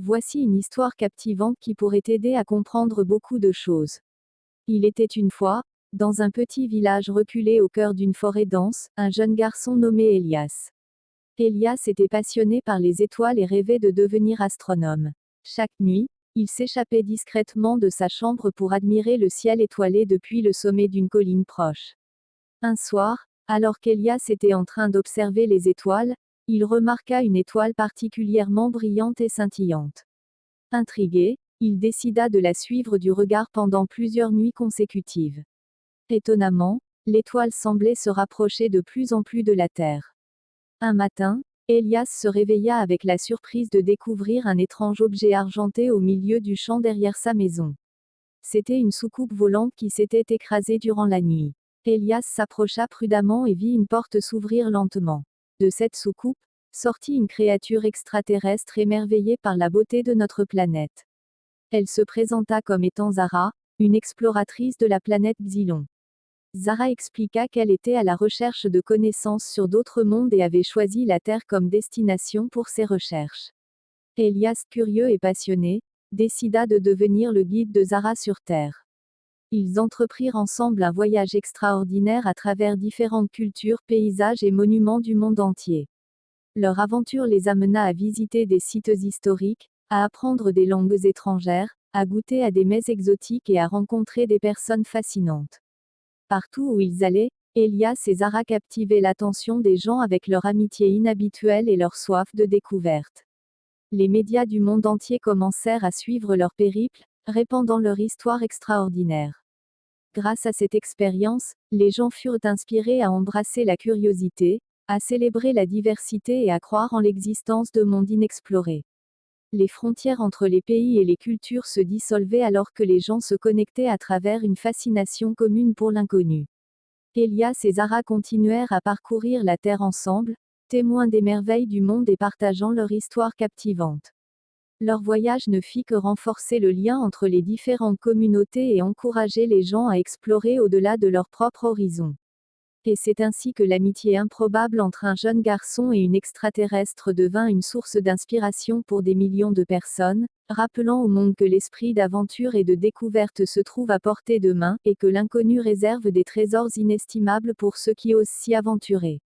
Voici une histoire captivante qui pourrait t'aider à comprendre beaucoup de choses. Il était une fois, dans un petit village reculé au cœur d'une forêt dense, un jeune garçon nommé Elias. Elias était passionné par les étoiles et rêvait de devenir astronome. Chaque nuit, il s'échappait discrètement de sa chambre pour admirer le ciel étoilé depuis le sommet d'une colline proche. Un soir, alors qu'Elias était en train d'observer les étoiles, il remarqua une étoile particulièrement brillante et scintillante. Intrigué, il décida de la suivre du regard pendant plusieurs nuits consécutives. Étonnamment, l'étoile semblait se rapprocher de plus en plus de la Terre. Un matin, Elias se réveilla avec la surprise de découvrir un étrange objet argenté au milieu du champ derrière sa maison. C'était une soucoupe volante qui s'était écrasée durant la nuit. Elias s'approcha prudemment et vit une porte s'ouvrir lentement. De cette soucoupe, sortit une créature extraterrestre émerveillée par la beauté de notre planète. Elle se présenta comme étant Zara, une exploratrice de la planète Xylon. Zara expliqua qu'elle était à la recherche de connaissances sur d'autres mondes et avait choisi la Terre comme destination pour ses recherches. Elias, curieux et passionné, décida de devenir le guide de Zara sur Terre. Ils entreprirent ensemble un voyage extraordinaire à travers différentes cultures, paysages et monuments du monde entier. Leur aventure les amena à visiter des sites historiques, à apprendre des langues étrangères, à goûter à des mets exotiques et à rencontrer des personnes fascinantes. Partout où ils allaient, Elias et Zara captivaient l'attention des gens avec leur amitié inhabituelle et leur soif de découverte. Les médias du monde entier commencèrent à suivre leur périple, répandant leur histoire extraordinaire. Grâce à cette expérience, les gens furent inspirés à embrasser la curiosité, à célébrer la diversité et à croire en l'existence de mondes inexplorés. Les frontières entre les pays et les cultures se dissolvaient alors que les gens se connectaient à travers une fascination commune pour l'inconnu. Elias et Zara continuèrent à parcourir la Terre ensemble, témoins des merveilles du monde et partageant leur histoire captivante. Leur voyage ne fit que renforcer le lien entre les différentes communautés et encourager les gens à explorer au-delà de leur propre horizon. Et c'est ainsi que l'amitié improbable entre un jeune garçon et une extraterrestre devint une source d'inspiration pour des millions de personnes, rappelant au monde que l'esprit d'aventure et de découverte se trouve à portée de main, et que l'inconnu réserve des trésors inestimables pour ceux qui osent s'y aventurer.